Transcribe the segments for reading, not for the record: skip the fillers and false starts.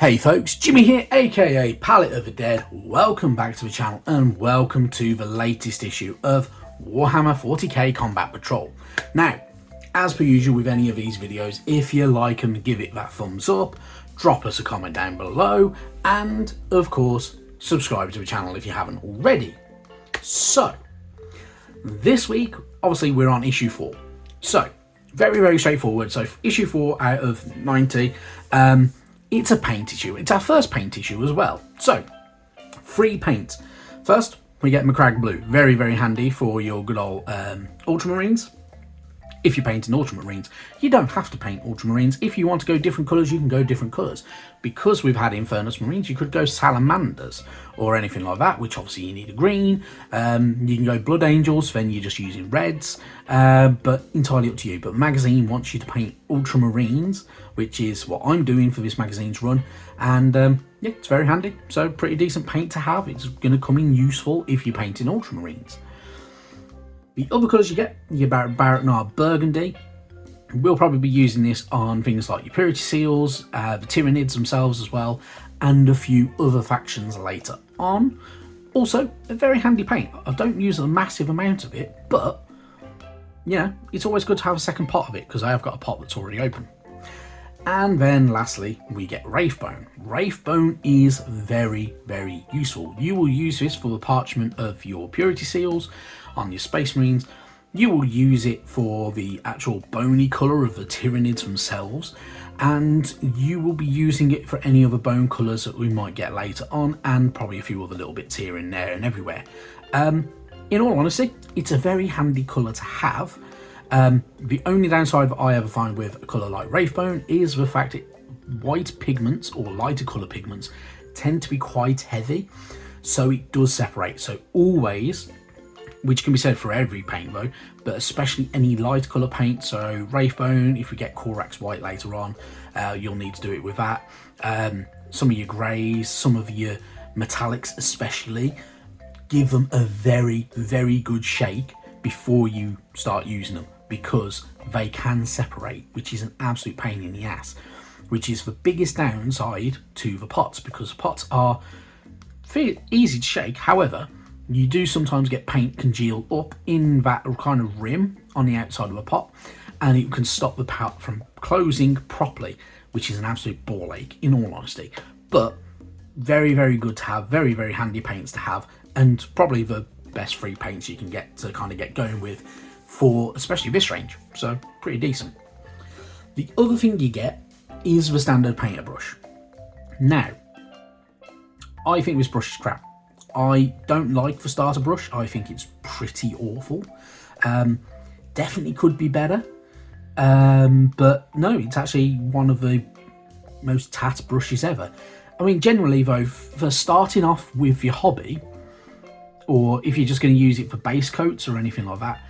Hey folks, Jimmy here, aka Palette of the Dead. Welcome back to the channel and welcome to the latest issue of Warhammer 40k Combat Patrol. Now, as per usual with any of these videos, if you like them, give it that thumbs up, drop us a comment down below, and of course, subscribe to the channel if you haven't already. So, this week, obviously we're on issue 4. So, very straightforward. So, issue 4 out of 90. It's a paint issue. It's our first paint issue as well. So, free paint. First, we get MacLeod Blue. Very handy for your good old Ultramarines. If you're painting Ultramarines, you don't have to paint Ultramarines. If you want to go different colours, you can go different colours. Because we've had Infernus Marines, you could go Salamanders or anything like that, which obviously you need a green. You can go Blood Angels, then you're just using reds, but entirely up to you. But the magazine wants you to paint Ultramarines, which is what I'm doing for this magazine's run. And yeah, it's very handy. So pretty decent paint to have. It's going to come in useful if you're painting Ultramarines. The other colours you get Barrett Burgundy. We'll probably be using this on things like your Purity Seals, the Tyranids themselves as well, and a few other factions later on. Also, a very handy paint. I don't use a massive amount of it, but yeah, it's always good to have a second pot of it because I have got a pot that's already open. And then lastly, we get Wraithbone. Wraithbone is very useful. You will use this for the parchment of your Purity Seals on your Space Marines. You will use it for the actual bony colour of the Tyranids themselves, and you will be using it for any other bone colours that we might get later on, and probably a few other little bits here and there and everywhere. In all honesty, it's a very handy colour to have. The only downside that I ever find with a colour like Wraithbone is the fact that white pigments or lighter colour pigments tend to be quite heavy, so it does separate. So always, which can be said for every paint though, but especially any light colour paint, so Wraithbone, if we get Corax White later on, you'll need to do it with that. Some of your greys, some of your metallics especially, give them a very good shake before you start using them, because they can separate, which is an absolute pain in the ass, which is the biggest downside to the pots, because the pots are easy to shake. However, you do sometimes get paint congeal up in that kind of rim on the outside of a pot, and it can stop the pot from closing properly, which is an absolute ball ache in all honesty. But very good to have, very handy paints to have, and probably the best free paints you can get to kind of get going with for especially this range, so pretty decent. The other thing you get is the standard painter brush. Now, I think this brush is crap. I don't like the starter brush. I think it's pretty awful. Definitely could be better, but no, it's actually one of the most tat brushes ever. I mean, generally though, for starting off with your hobby, or if you're just going to use it for base coats or anything like that,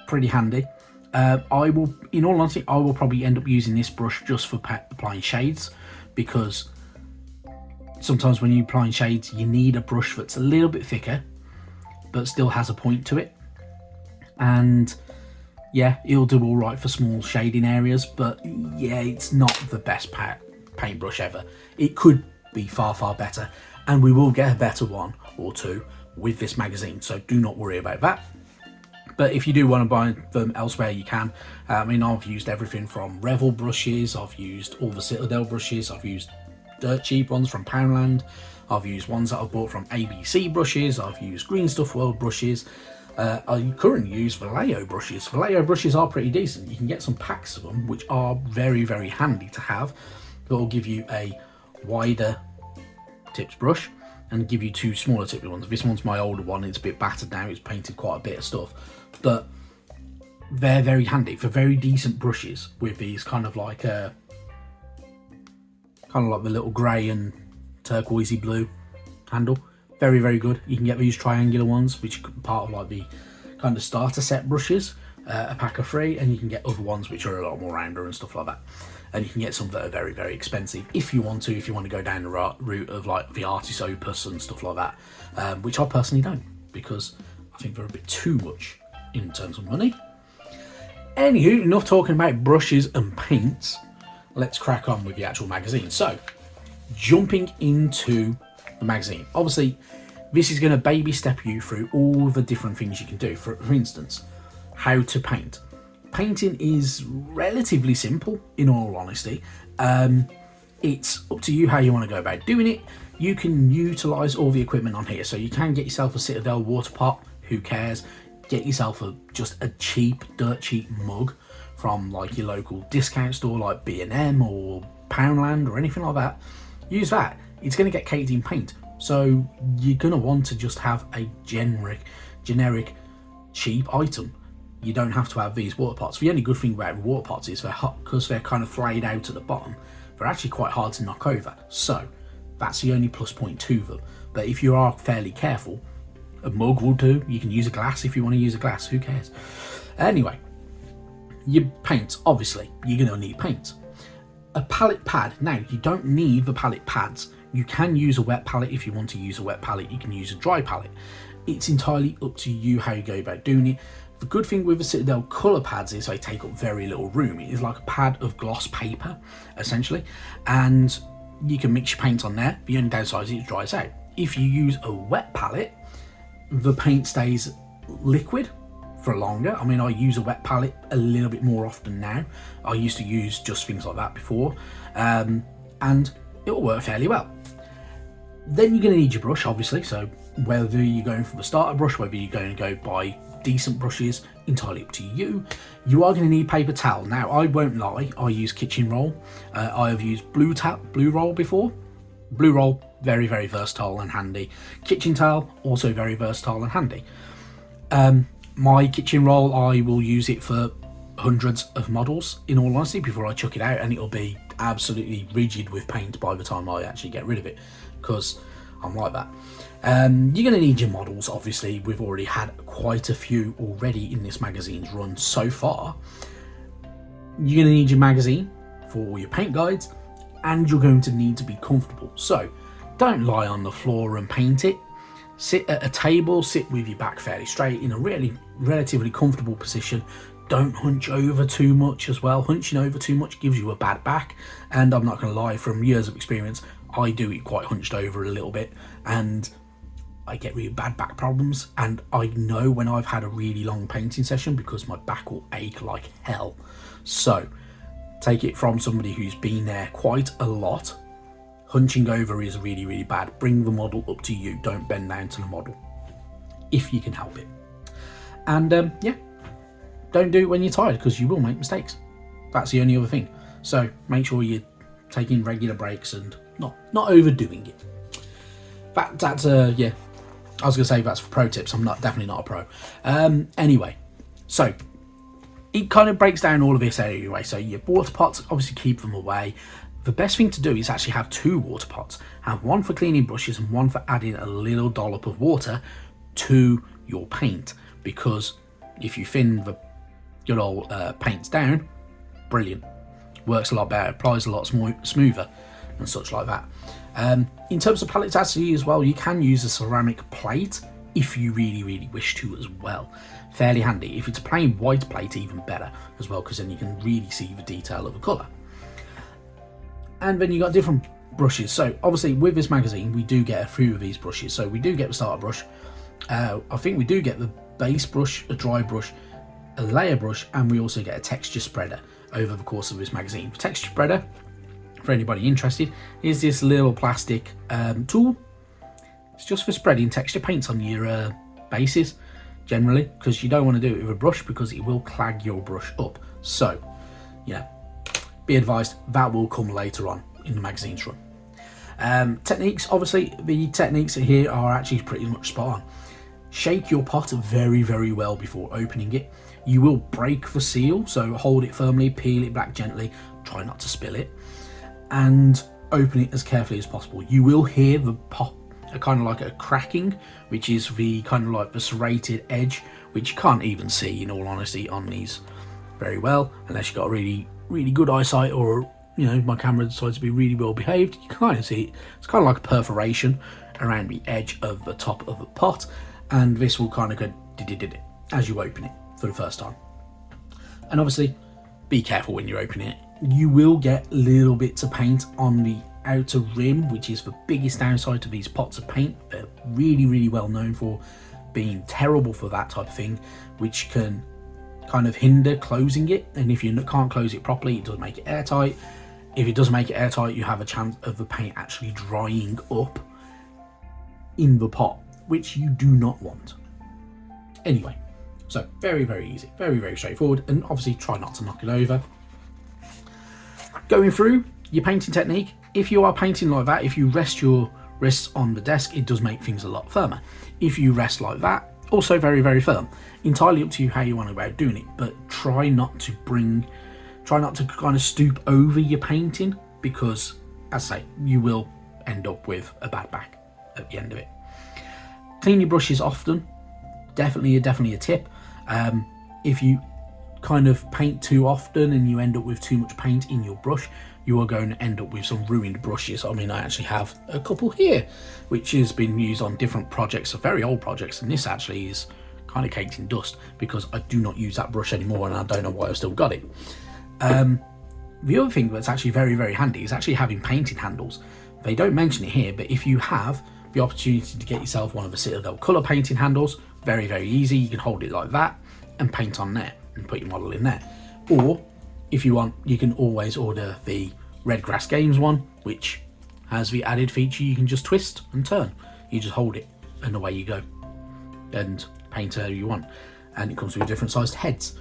pretty handy. In all honesty, I will probably end up using this brush just for applying shades, because sometimes when you're applying shades, you need a brush that's a little bit thicker, but still has a point to it. And yeah, it'll do all right for small shading areas, but yeah, it's not the best paintbrush ever. It could be far better, and we will get a better one or two with this magazine, so do not worry about that. But if you do want to buy them elsewhere, you can. I mean, I've used everything from Revel brushes, I've used all the Citadel brushes, I've used dirt cheap ones from Poundland, I've used ones that I've bought from ABC brushes, I've used Green Stuff World brushes, I currently use Vallejo brushes. Vallejo brushes are pretty decent. You can get some packs of them, which are very handy to have. That will give you a wider tipped brush and give you two smaller tipped ones. This one's my older one, it's a bit battered now, it's painted quite a bit of stuff, but they're very handy for very decent brushes with these kind of like the little grey and turquoisey blue handle. Very good. You can get these triangular ones, which are part of like the kind of starter set brushes, a pack of 3, and you can get other ones which are a lot more rounder and stuff like that. And you can get some that are very expensive if you want to go down the route of like the Artis Opus and stuff like that, which I personally don't, because I think they're a bit too much in terms of money. Anywho, enough talking about brushes and paints. Let's crack on with the actual magazine. So, jumping into the magazine. Obviously, this is going to baby step you through all the different things you can do. For instance, how to paint. Painting is relatively simple, in all honesty. It's up to you how you want to go about doing it. You can utilize all the equipment on here. So you can get yourself a Citadel water pot, who cares? Get yourself just a cheap, dirt cheap mug from like your local discount store like B&M or Poundland or anything like that. Use that. It's going to get caked in paint. So you're going to want to just have a generic cheap item. You don't have to have these water pots. The only good thing about water pots is because they're kind of flayed out at the bottom, they're actually quite hard to knock over. So that's the only plus point to them. But if you are fairly careful, a mug will do. You can use a glass if you want to use a glass, who cares? Anyway, your paint, obviously, you're going to need paint. A palette pad. Now, you don't need the palette pads. You can use a wet palette if you want to use a wet palette. You can use a dry palette. It's entirely up to you how you go about doing it. The good thing with the Citadel colour pads is they take up very little room. It is like a pad of gloss paper, essentially, and you can mix your paint on there. The only downside is it dries out. If you use a wet palette, the paint stays liquid for longer. I mean, I use a wet palette a little bit more often now. I used to use just things like that before, and it'll work fairly well. Then you're going to need your brush, obviously. So whether you're going for the starter brush, whether you're going to go buy decent brushes, entirely up to you. You are going to need paper towel. Now, I won't lie, I use kitchen roll. I have used blue roll before. Blue roll, very, very versatile and handy. Kitchen towel, also very versatile and handy. My kitchen roll, I will use it for hundreds of models, in all honesty, before I chuck it out, and it'll be absolutely rigid with paint by the time I actually get rid of it, because I'm like that. You're going to need your models, obviously. We've already had quite a few already in this magazine's run so far. You're going to need your magazine for all your paint guides, and you're going to need to be comfortable. So don't lie on the floor and paint it. Sit at a table, sit with your back fairly straight in a really relatively comfortable position. Don't hunch over too much as well. Hunching over too much gives you a bad back, and I'm not going to lie, from years of experience, I do it quite hunched over a little bit, and I get really bad back problems. And I know when I've had a really long painting session because my back will ache like hell. So take it from somebody who's been there quite a lot. Hunching over is really, really bad. Bring the model up to you. Don't bend down to the model if you can help it. And yeah, don't do it when you're tired, because you will make mistakes. That's the only other thing. So make sure you're taking regular breaks and not overdoing it. That's yeah, I was gonna say that's for pro tips. I'm definitely not a pro. Anyway, so it kind of breaks down all of this anyway. So your water pots, obviously keep them away. The best thing to do is actually have two water pots. Have one for cleaning brushes and one for adding a little dollop of water to your paint, because if you thin the good old paints down, brilliant, works a lot better, applies a lot smoother and such like that. In terms of palettes actually as well, you can use a ceramic plate if you really, really wish to as well. Fairly handy. If it's a plain white plate, even better as well, because then you can really see the detail of the colour. And then you got different brushes. So obviously with this magazine, we do get a few of these brushes. So we do get the starter brush. I think we do get the base brush, a dry brush, a layer brush, and we also get a texture spreader over the course of this magazine. The texture spreader, for anybody interested, is this little plastic tool. It's just for spreading texture paints on your bases generally, because you don't want to do it with a brush because it will clag your brush up. So yeah, be advised, that will come later on in the magazine's run. Techniques, obviously the techniques here are actually pretty much spot on. Shake your pot very, very well before opening it. You will break the seal, so hold it firmly, peel it back gently, try not to spill it, and open it as carefully as possible. You will hear the pop, kind of like a cracking, which is the kind of like the serrated edge, which you can't even see, in all honesty, on these very well, unless you've got a really, really good eyesight, or you know, my camera decides to be really well behaved. You can kind of see it. It's kind of like a perforation around the edge of the top of the pot, and this will kind of go as you open it for the first time. And obviously be careful when you're opening it. You will get little bits of paint on the outer rim, which is the biggest downside to these pots of paint. They're really, really well known for being terrible for that type of thing, which can kind of hinder closing it. And if you can't close it properly, it does make it airtight. If it does make it airtight, you have a chance of the paint actually drying up in the pot, which you do not want. Anyway, so very, very easy, very, very straightforward, and obviously try not to knock it over. Going through your painting technique, if you are painting like that, if you rest your wrists on the desk, it does make things a lot firmer. If you rest like that, also very, very firm. Entirely up to you how you want to go about doing it, but try not to kind of stoop over your painting, because, as I say, you will end up with a bad back at the end of it. Clean your brushes often. Definitely a tip. If you kind of paint too often and you end up with too much paint in your brush, you are going to end up with some ruined brushes. I mean, I actually have a couple here which has been used on different projects, very old projects, and this actually is kind of caked in dust because I do not use that brush anymore, and I don't know why I've still got it. The other thing that's actually very, very handy is actually having painting handles. They don't mention it here, but if you have the opportunity to get yourself one of the Citadel colour painting handles, very, very easy. You can hold it like that and paint on there and put your model in there. Or if you want, you can always order the Wayland Games one, which has the added feature you can just twist and turn. You just hold it and away you go and paint whatever you want. And it comes with different sized heads,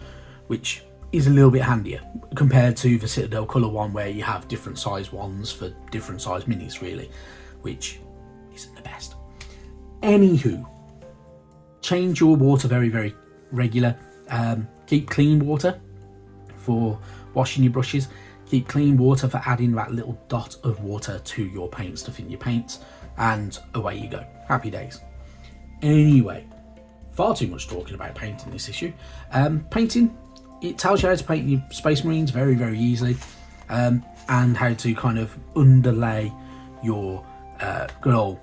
which is a little bit handier compared to the Citadel colour one, where you have different size ones for different size minis, really, which isn't the best. Anywho, change your water very, very regular. Keep clean water for washing your brushes. Keep clean water for adding that little dot of water to your paint stuff in your paints, and away you go. Happy days. Anyway, far too much talking about painting this issue. Painting, it tells you how to paint your Space Marines very, very easily, and how to kind of underlay your good old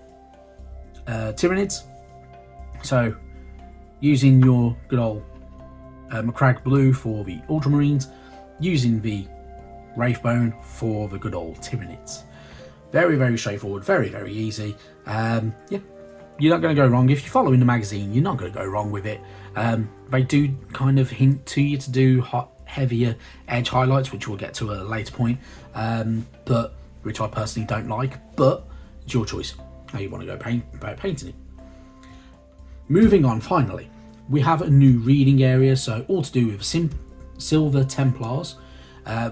Tyranids. So using your good old MacLeod blue for the Ultramarines, using the Wraithbone for the good old Tyranids. Very, very straightforward, very, very easy. Yeah, you're not going to go wrong. If you're following the magazine, you're not going to go wrong with it. They do kind of hint to you to do heavier edge highlights, which we'll get to at a later point, but which I personally don't like, but it's your choice how you want to go about painting it. Moving on, finally, we have a new reading area, so all to do with Silver Templars,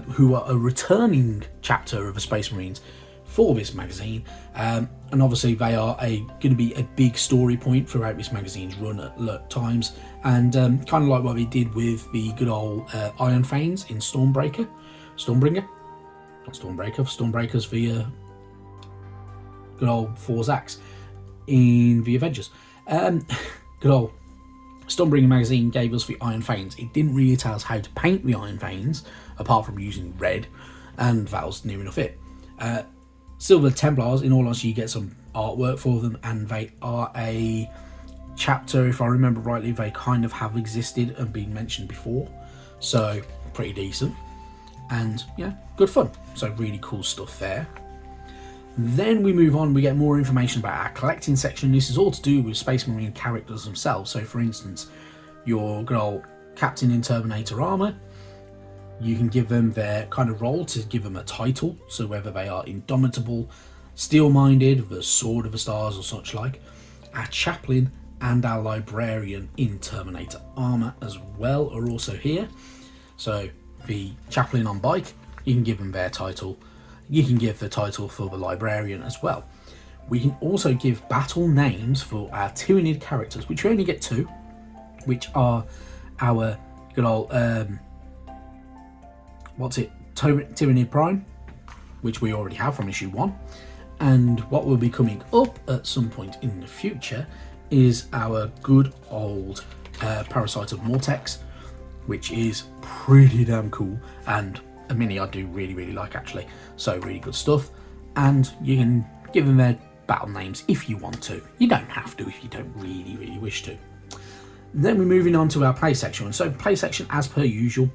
who are a returning chapter of the Space Marines for this magazine, and obviously they are going to be a big story point throughout this magazine's run at times, and kind of like what they did with the good old Iron Thanes in Stormbreakers via good old Forzax in the Avengers. Good old Stormbringer magazine gave us the Iron Thanes. It didn't really tell us how to paint the Iron Thanes, apart from using red, and that was near enough it. Silver Templars, in all honesty, you get some artwork for them, and they are a chapter, if I remember rightly, they kind of have existed and been mentioned before, so pretty decent, and yeah, good fun. So really cool stuff there. Then we move on, we get more information about our collecting section. This is all to do with Space Marine characters themselves. So for instance, your good old Captain in Terminator armor, you can give them their kind of role to give them a title, so whether they are indomitable, steel-minded, the Sword of the Stars or such like. Our Chaplain and our Librarian in Terminator armor as well are also here. So the Chaplain on bike, you can give them their title. You can give the title for the Librarian as well. We can also give battle names for our Tyranid characters, which we only get two, which are our good old Tyranid Prime, which we already have from issue 1, and what will be coming up at some point in the future is our good old Parasite of Mortex, which is pretty damn cool, and a mini I do really, really like actually. So really good stuff, and you can give them their battle names if you want to. You don't have to if you don't really, really wish to. Then we're moving on to our play section. So play section, as per usual,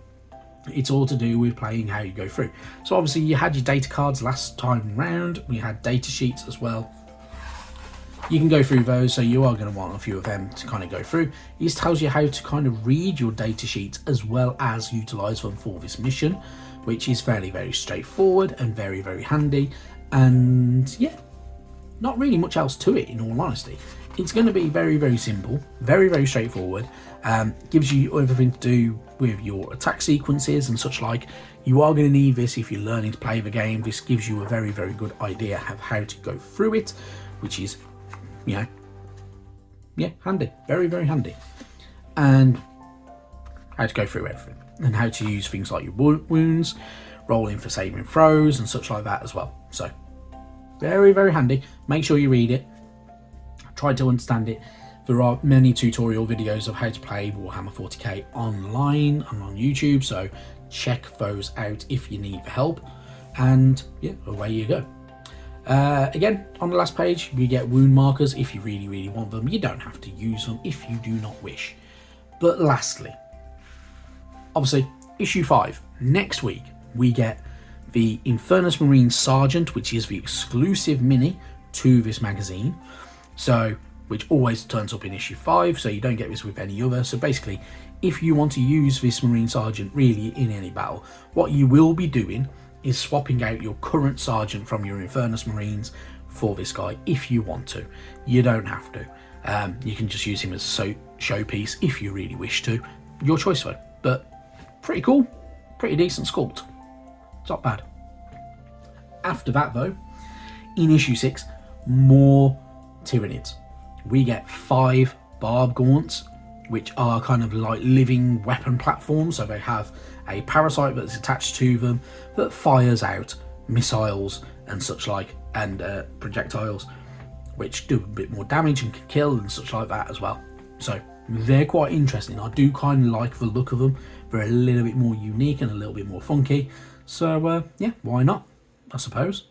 It's all to do with playing how you go through. So obviously you had your data cards last time round. We had data sheets as well. You can go through those, so you are going to want a few of them to kind of go through. It tells you how to kind of read your data sheets as well as utilize them for this mission, which is very straightforward and very handy. And yeah, not really much else to it, in all honesty. It's going to be very simple, very straightforward. Gives you everything to do with your attack sequences and such like. You are going to need this if you're learning to play the game. This gives you a very good idea of how to go through it, which is, you know, yeah, handy, very handy. And how to go through everything, and how to use things like your wounds, rolling for saving throws and such like that as well. So very handy. Make sure you read it, try to understand it. There are many tutorial videos of how to play Warhammer 40k online and on YouTube, so check those out if you need help. And yeah, away you go. Again, on the last page you get wound markers if you really want them. You don't have to use them if you do not wish. But lastly, obviously issue 5 next week, we get the Infernus Marine Sergeant, which is the exclusive mini to this magazine, so which always turns up in issue 5, so you don't get this with any other. So basically, if you want to use this Marine Sergeant really in any battle, what you will be doing is swapping out your current Sergeant from your Infernus Marines for this guy if you want to. You don't have to. You can just use him as a showpiece if you really wish to. Your choice though. But pretty cool, pretty decent sculpt. It's not bad. After that though, in issue 6, more Tyranids. We get 5 barb gaunts, which are kind of like living weapon platforms. So they have a parasite that's attached to them that fires out missiles and such like, and projectiles, which do a bit more damage and can kill and such like that as well. So they're quite interesting. I do kind of like the look of them. They're a little bit more unique and a little bit more funky. So yeah, why not, I suppose.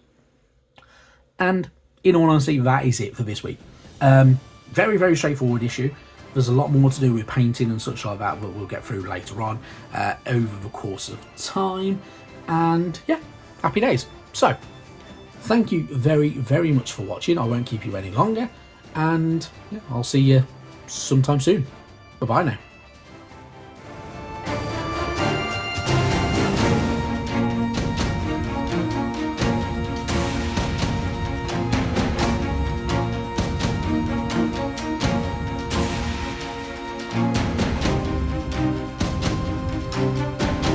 And in all honesty, that is it for this week. Very straightforward issue. There's a lot more to do with painting and such like that, but we'll get through later on over the course of time. And yeah, happy days. So thank you very much for watching. I won't keep you any longer, and yeah, I'll see you sometime soon. Bye bye now.